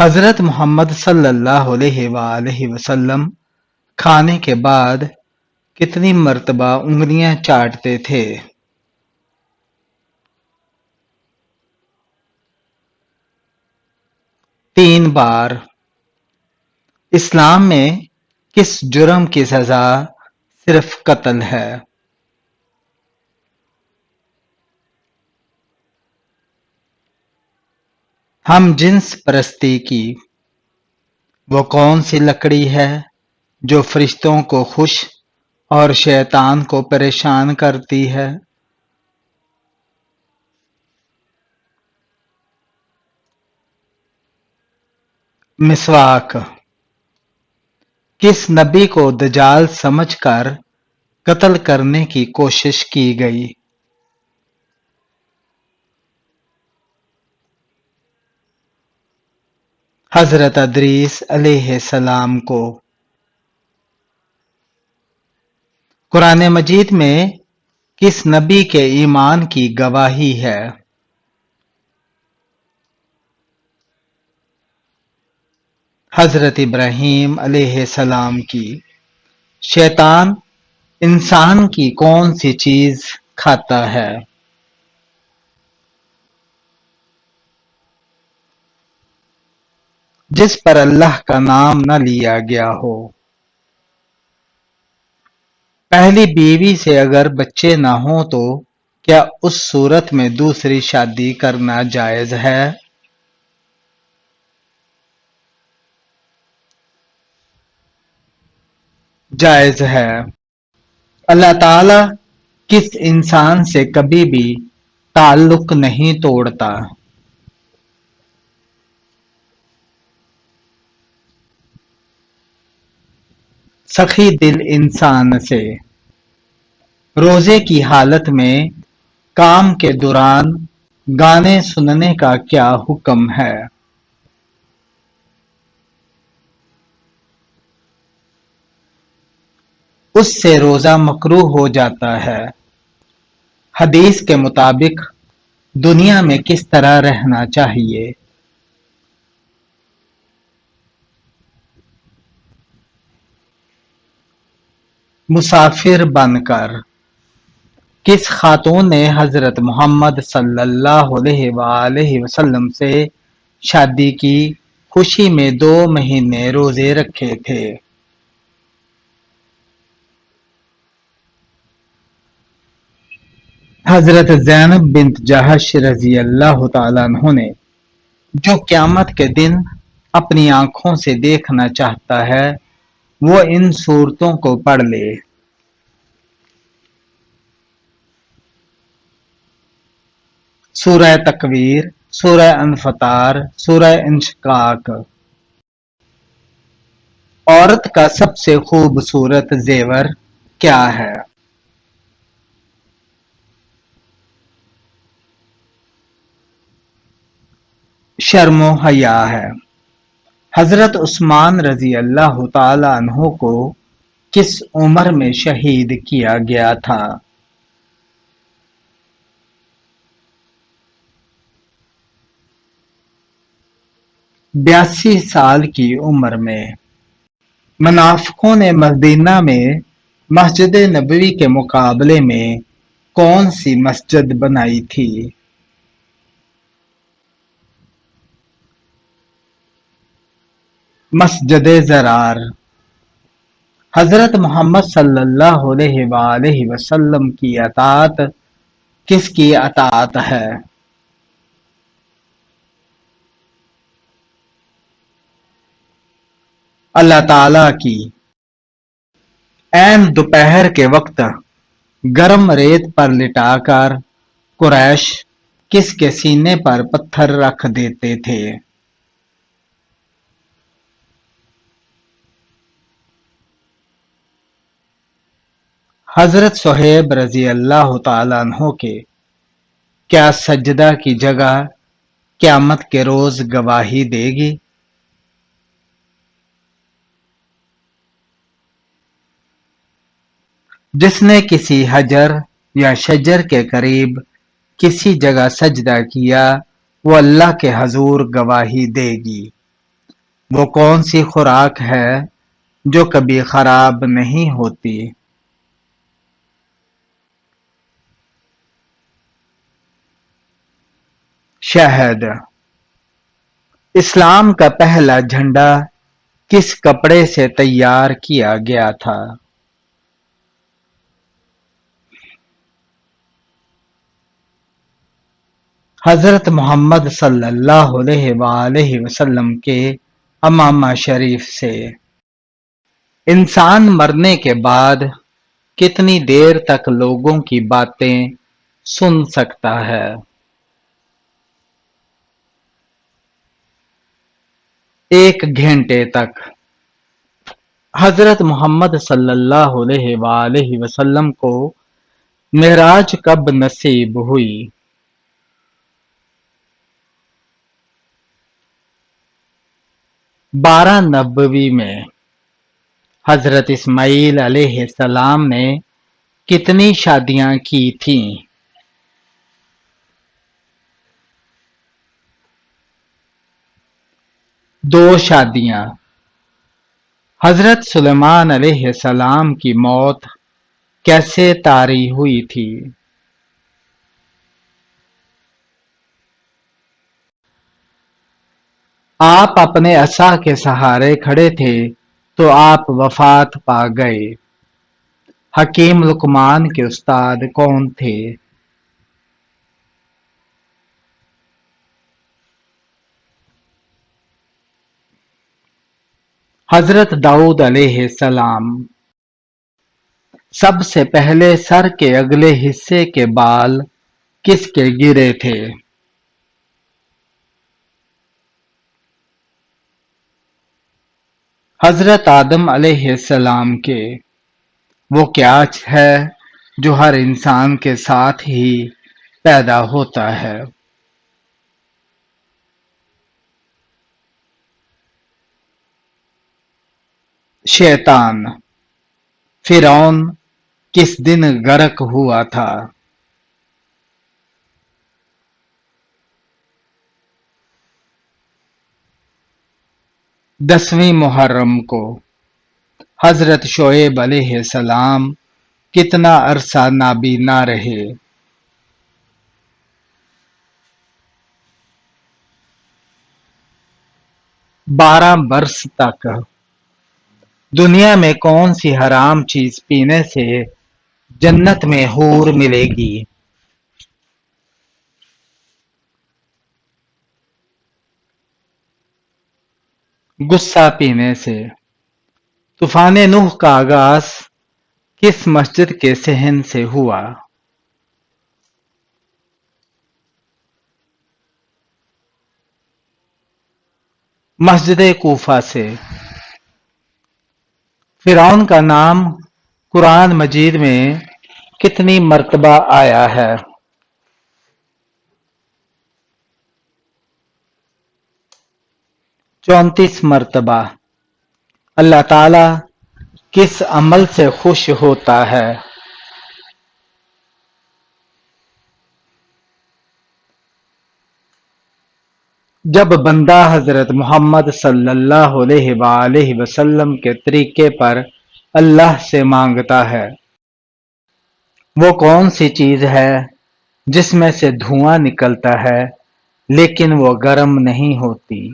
حضرت محمد صلی اللہ علیہ وآلہ وسلم کھانے کے بعد کتنی مرتبہ انگلیاں چاٹتے تھے؟ 3 بار۔ اسلام میں کس جرم کی سزا صرف قتل ہے؟ ہم جنس پرستی کی وہ کون سی لکڑی ہے جو فرشتوں کو خوش اور شیطان کو پریشان کرتی ہے؟ مسواک۔ کس نبی کو دجال سمجھ کر قتل کرنے کی کوشش کی گئی؟ حضرت ادریس علیہ السلام کو۔ قرآن مجید میں کس نبی کے ایمان کی گواہی ہے؟ حضرت ابراہیم علیہ السلام کی۔ شیطان انسان کی کون سی چیز کھاتا ہے؟ جس پر اللہ کا نام نہ لیا گیا ہو۔ پہلی بیوی سے اگر بچے نہ ہوں تو کیا اس صورت میں دوسری شادی کرنا جائز ہے؟ جائز ہے۔ اللہ تعالی کس انسان سے کبھی بھی تعلق نہیں توڑتا؟ سخی دل انسان سے۔ روزے کی حالت میں کام کے دوران گانے سننے کا کیا حکم ہے؟ اس سے روزہ مکروہ ہو جاتا ہے۔ حدیث کے مطابق دنیا میں کس طرح رہنا چاہیے؟ مسافر بن کر۔ کس خاتون نے حضرت محمد صلی اللہ علیہ وآلہ وسلم سے شادی کی خوشی میں 2 مہینے روزے رکھے تھے؟ حضرت زینب بنت جہش رضی اللہ تعالیٰ عنہ نے جو قیامت کے دن اپنی آنکھوں سے دیکھنا چاہتا ہے وہ ان صورتوں کو پڑھ لے۔ سورہ تکویر، سورہ انفطار، سورہ انشقاق۔ عورت کا سب سے خوبصورت زیور کیا ہے؟ شرم و حیا ہے۔ حضرت عثمان رضی اللہ تعالی عنہ کو کس عمر میں شہید کیا گیا تھا؟ 82 سال کی عمر میں۔ منافقوں نے مدینہ میں مسجد نبوی کے مقابلے میں کون سی مسجد بنائی تھی؟ مسجد ضرار۔ حضرت محمد صلی اللہ علیہ وآلہ وسلم کی اطاعت کس کی اطاعت ہے؟ اللہ تعالی کی۔ عین دوپہر کے وقت گرم ریت پر لٹا کر قریش کس کے سینے پر پتھر رکھ دیتے تھے؟ حضرت صہیب رضی اللہ تعالیٰ عنہ کے کیا سجدہ کی جگہ قیامت کے روز گواہی دے گی؟ جس نے کسی حجر یا شجر کے قریب کسی جگہ سجدہ کیا وہ اللہ کے حضور گواہی دے گی۔ وہ کون سی خوراک ہے جو کبھی خراب نہیں ہوتی؟ شہد۔ اسلام کا پہلا جھنڈا کس کپڑے سے تیار کیا گیا تھا؟ حضرت محمد صلی اللہ علیہ وآلہ وسلم کے امامہ شریف سے۔ انسان مرنے کے بعد کتنی دیر تک لوگوں کی باتیں سن سکتا ہے؟ 1 گھنٹے تک۔ حضرت محمد صلی اللہ علیہ وآلہ وسلم کو معراج کب نصیب ہوئی؟ 12 نبوی میں۔ حضرت اسماعیل علیہ السلام نے کتنی شادیاں کی تھیں؟ 2 شادیاں۔ حضرت سلیمان علیہ السلام کی موت کیسے طاری ہوئی تھی؟ آپ اپنے عصا کے سہارے کھڑے تھے تو آپ وفات پا گئے۔ حکیم لقمان کے استاد کون تھے؟ حضرت داؤد علیہ السلام۔ سب سے پہلے سر کے اگلے حصے کے بال کس کے گرے تھے؟ حضرت آدم علیہ السلام کے۔ وہ کیا ہے جو ہر انسان کے ساتھ ہی پیدا ہوتا ہے؟ شیطان۔ فرعون کس دن غرق ہوا تھا؟ 10ویں محرم کو۔ حضرت شعیب علیہ السلام کتنا عرصہ نابینا رہے؟ 12 برس تک۔ دنیا میں کون سی حرام چیز پینے سے جنت میں حور ملے گی؟ غصہ پینے سے۔ طوفان نوح کا آغاز کس مسجد کے صحن سے ہوا؟ مسجد کوفہ سے۔ فرعون کا نام قرآن مجید میں کتنی مرتبہ آیا ہے؟ 34 مرتبہ۔ اللہ تعالی کس عمل سے خوش ہوتا ہے؟ جب بندہ حضرت محمد صلی اللہ علیہ وآلہ وسلم کے طریقے پر اللہ سے مانگتا ہے۔ وہ کون سی چیز ہے جس میں سے دھواں نکلتا ہے لیکن وہ گرم نہیں ہوتی؟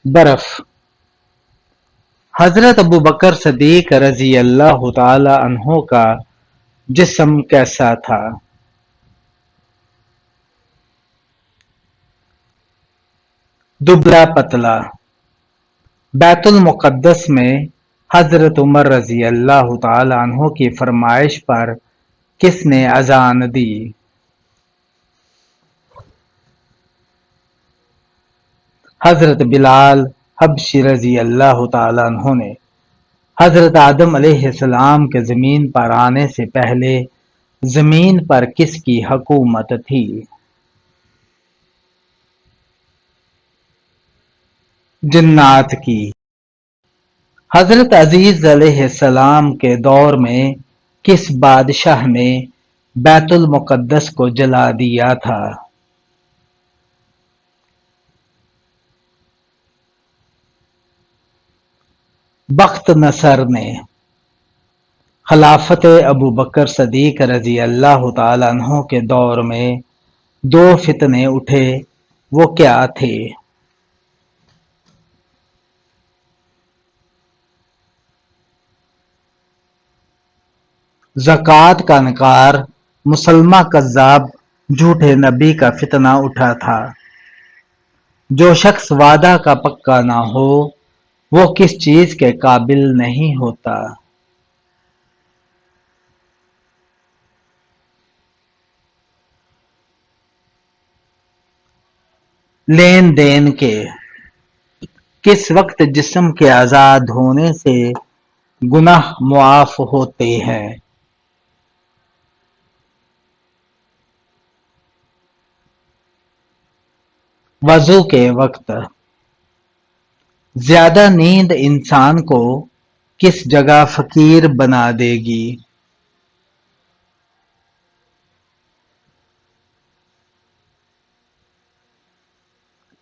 برف۔ حضرت ابوبکر صدیق رضی اللہ تعالی عنہ کا جسم کیسا تھا؟ دبلا پتلا۔ بیت المقدس میں حضرت عمر رضی اللہ تعالی عنہ کی فرمائش پر کس نے اذان دی؟ حضرت بلال حبشی رضی اللہ تعالی عنہ نے۔ حضرت آدم علیہ السلام کے زمین پر آنے سے پہلے زمین پر کس کی حکومت تھی؟ جنات کی۔ حضرت عزیز علیہ السلام کے دور میں کس بادشاہ نے بیت المقدس کو جلا دیا تھا؟ بخت نصر نے خلافت ابو بکر صدیق رضی اللہ تعالیٰ عنہ کے دور میں دو فتنے اٹھے، وہ کیا تھے؟ زکوٰۃ کا انکار، مسلمہ کذاب، جھوٹے نبی کا فتنہ اٹھا تھا۔ جو شخص وعدہ کا پکا نہ ہو وہ کس چیز کے قابل نہیں ہوتا؟ لین دین کے۔ کس وقت جسم کے آزاد ہونے سے گناہ معاف ہوتے ہیں؟ وضو کے وقت۔ زیادہ نیند انسان کو کس جگہ فقیر بنا دے گی؟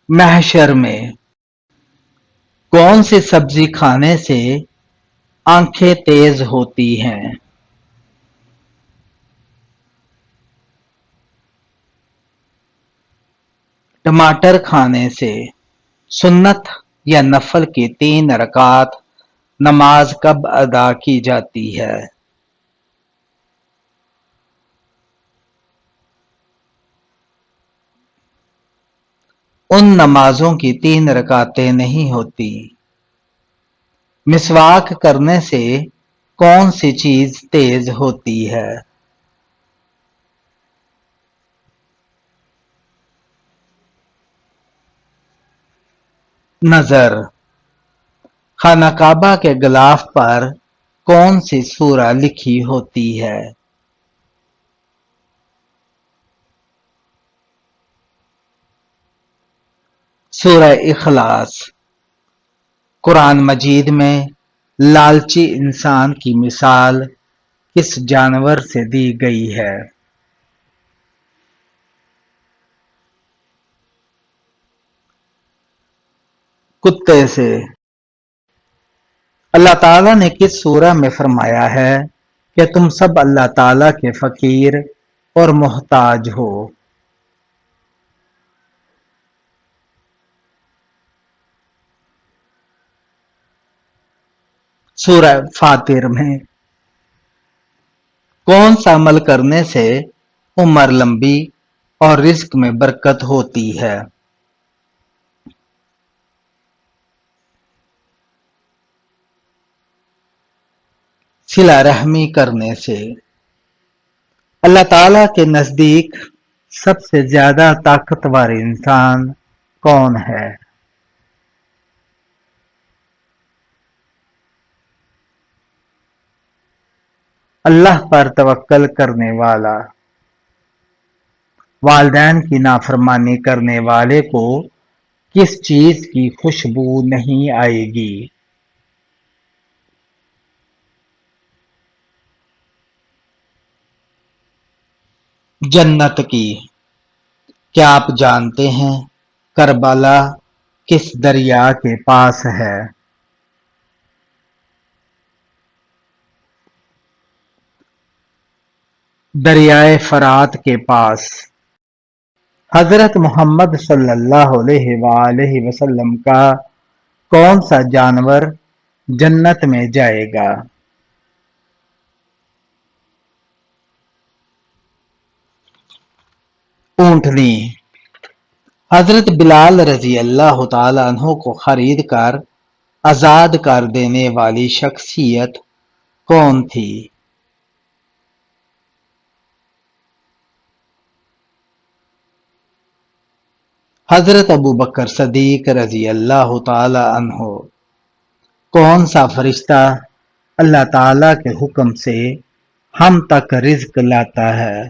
محشر میں۔ کون سی سبزی کھانے سے آنکھیں تیز ہوتی ہیں؟ ٹماٹر کھانے سے۔ سنت یا نفل کی 3 رکعت نماز کب ادا کی جاتی ہے؟ ان نمازوں کی 3 رکعتیں نہیں ہوتی۔ مسواک کرنے سے کون سی چیز تیز ہوتی ہے؟ نظر۔ خانہ کعبہ کے غلاف پر کون سی سورہ لکھی ہوتی ہے؟ سورہ اخلاص۔ قرآن مجید میں لالچی انسان کی مثال کس جانور سے دی گئی ہے؟ کتے سے۔ اللہ تعالیٰ نے کس سورہ میں فرمایا ہے کہ تم سب اللہ تعالیٰ کے فقیر اور محتاج ہو؟ سورہ فاطر میں۔ کون سا عمل کرنے سے عمر لمبی اور رزق میں برکت ہوتی ہے؟ صلہ رحمی کرنے سے۔ اللہ تعالیٰ کے نزدیک سب سے زیادہ طاقتور انسان کون ہے؟ اللہ پر توکل کرنے والا۔ والدین کی نافرمانی کرنے والے کو کس چیز کی خوشبو نہیں آئے گی؟ جنت کی۔ کیا آپ جانتے ہیں کربلا کس دریا کے پاس ہے؟ دریائے فرات کے پاس۔ حضرت محمد صلی اللہ علیہ وآلہ وسلم کا کون سا جانور جنت میں جائے گا؟ اونٹنی۔ حضرت بلال رضی اللہ تعالیٰ عنہ کو خرید کر آزاد کر دینے والی شخصیت کون تھی؟ حضرت ابو بکر صدیق رضی اللہ تعالیٰ عنہ۔ کون سا فرشتہ اللہ تعالیٰ کے حکم سے ہم تک رزق لاتا ہے؟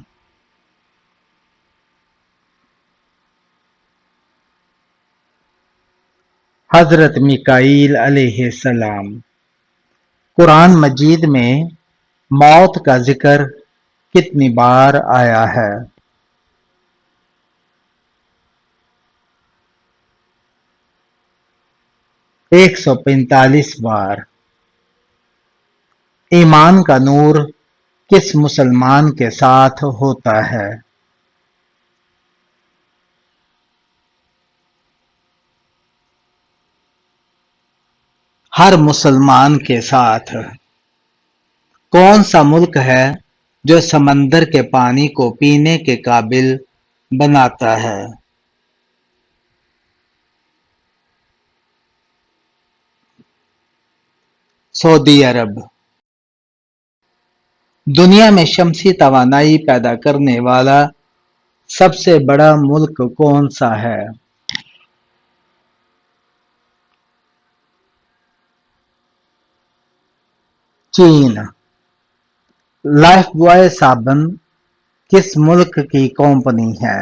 حضرت میکائیل علیہ السلام۔ قرآن مجید میں موت کا ذکر کتنی بار آیا ہے؟ 145 بار۔ ایمان کا نور کس مسلمان کے ساتھ ہوتا ہے؟ ہر مسلمان کے ساتھ۔ کون سا ملک ہے جو سمندر کے پانی کو پینے کے قابل بناتا ہے؟ سعودی عرب۔ دنیا میں شمسی توانائی پیدا کرنے والا سب سے بڑا ملک کون سا ہے؟ چین۔ لائف بوائے صابن کس ملک کی کمپنی ہے؟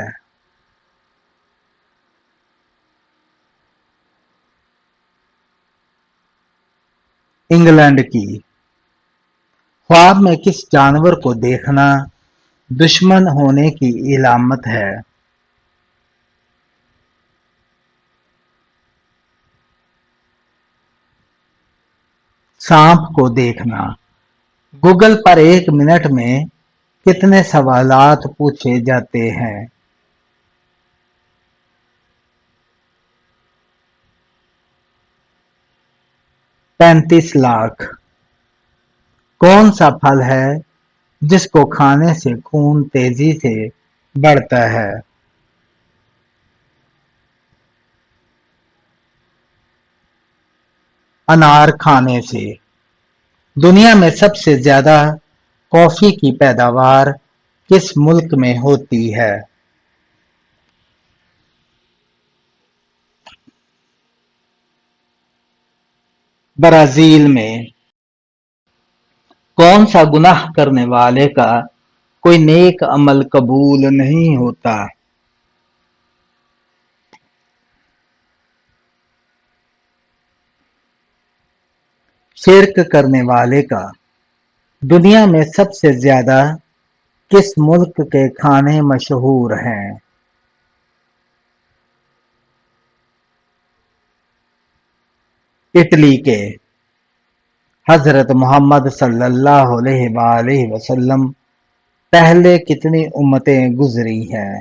انگلینڈ کی۔ خواب میں کس جانور کو دیکھنا دشمن ہونے کی علامت ہے؟ 'سانپ کو دیکھنا'۔ گوگل پر ایک منٹ میں کتنے سوالات پوچھے جاتے ہیں؟ 35 لاکھ۔ کون سا پھل ہے جس کو کھانے سے خون تیزی سے بڑھتا ہے؟ انار کھانے سے۔ دنیا میں سب سے زیادہ کافی کی پیداوار کس ملک میں ہوتی ہے؟ برازیل میں۔ کون سا گناہ کرنے والے کا کوئی نیک عمل قبول نہیں ہوتا؟ شرک کرنے والے کا۔ دنیا میں سب سے زیادہ کس ملک کے کھانے مشہور ہیں؟ اٹلی کے۔ حضرت محمد صلی اللہ علیہ وآلہ وسلم پہلے کتنی امتیں گزری ہیں؟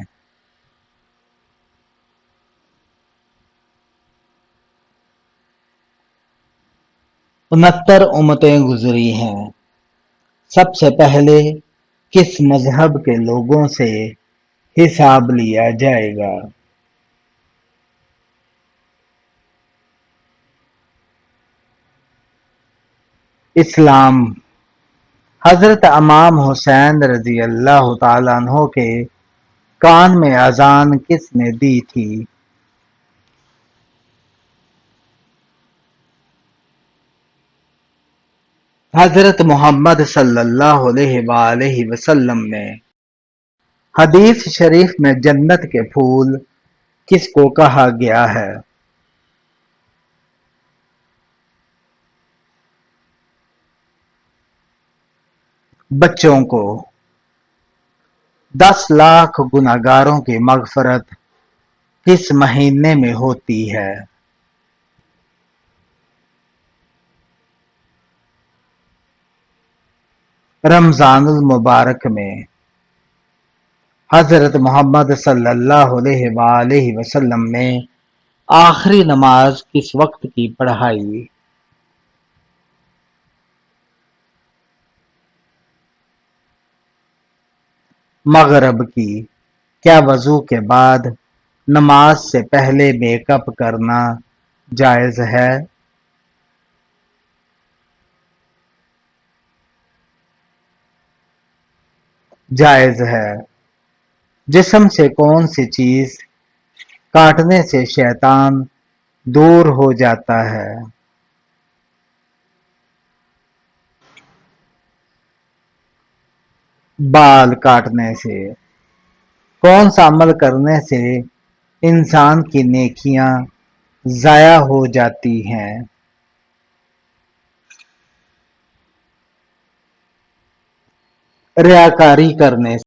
انہتر امتیں گزری ہیں۔ سب سے پہلے کس مذہب کے لوگوں سے حساب لیا جائے گا؟ اسلام۔ حضرت امام حسین رضی اللہ تعالیٰ عنہ کے کان میں اذان کس نے دی تھی؟ حضرت محمد صلی اللہ علیہ وآلہ وسلم نے۔ حدیث شریف میں جنت کے پھول کس کو کہا گیا ہے؟ بچوں کو۔ 10 لاکھ گنہگاروں کی مغفرت کس مہینے میں ہوتی ہے؟ رمضان المبارک میں۔ حضرت محمد صلی اللہ علیہ وآلہ وسلم نے آخری نماز کس وقت کی پڑھائی؟ مغرب کی۔ کیا وضو کے بعد نماز سے پہلے میک اپ کرنا جائز ہے؟ جائز ہے۔ جسم سے کون سی چیز کاٹنے سے شیطان دور ہو جاتا ہے؟ بال کاٹنے سے۔ کون سا عمل کرنے سے انسان کی نیکیاں ضائع ہو جاتی ہیں؟ ریاکاری کرنے سے۔